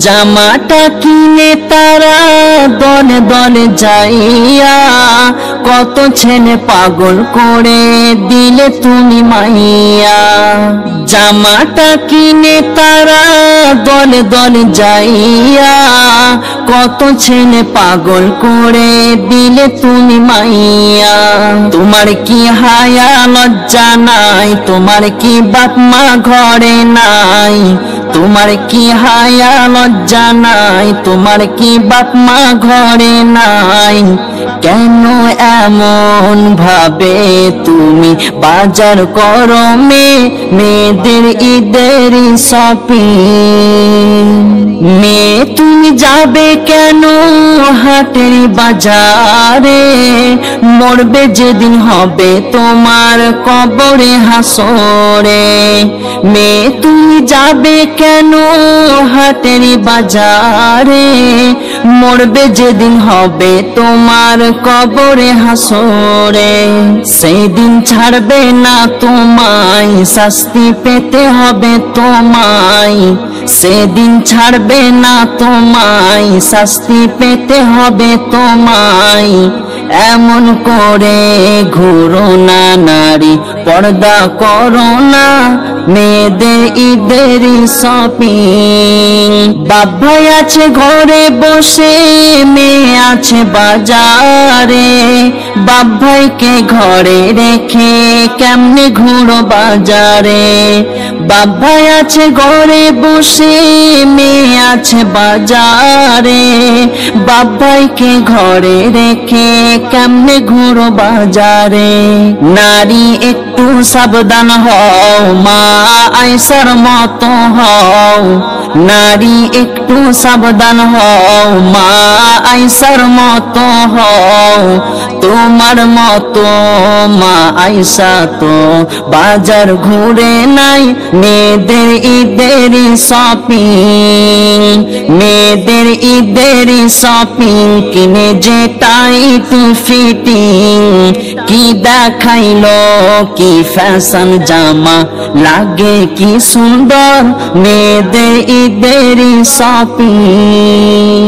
জামাটা কিনে তারা দলে দলে যাইয়া কত ছেলে পাগল করে দিলে তুমি মাইয়া। জামাটা কিনে তারা দলে দলে যাইয়া কত ছেলে পাগল করে দিলে তুমি মাইয়া। তোমার কি হায়া লজ্জা নাই, তোমার কি বাপ মা ঘরে নাই, তোমার কি হায়া লজ্জা নাই, তোমার কি বাপ মা ঘরে নাই। কেন এমন ভাবে তুমি বাজার করো মেয়েদের ঈদের শপিং। মেয়ে তুমি যাবে কেন হাটের বাজারে, মরবে যেদিন হবে তোমার কবরে হাসরে। মেয়ে তুমি যাবে কেন হাটের বাজারে, মরবে যেদিন হবে তোমার কবরে হাসরে। সেদিন ছাড়বে না তোমায়, শাস্তি পেতে হবে তোমায়। সেদিন ছাড়বে না তোমায়, শাস্তি পেতে হবে তোমায়। এমন করে ঘুরো না নারী, পর্দা করো না, মেয়েদের ঈদের শপিং। বাবাই আছে ঘরে বসে, মেয়ে আছে বাজারে। বাবাইকে ঘরে রেখে কেমনে ঘুরো বাজারে। বাবাই আছে ঘরে বসে, মেয়ে আছে বাজারে। বাবাইকে ঘরে রেখে কেমনে ঘুরো বাজারে। নারী একটু সাবধান হও, মা আয়েশার মতো হও। নারী একটু সাবধান হও, মা আয়েশার মতো হও। তোমার মতো মা আয়েশা তো বাজার ঘুরে নাই, মেয়েদের ঈদের শপিং। মেয়েদের ঈদের শপিং কিনে যে টাইট ফিটিং। কি দেখাইলো কি ফ্যাশন জামা, লাগে কি সুন্দর মেয়েদের ঈদের শপিং।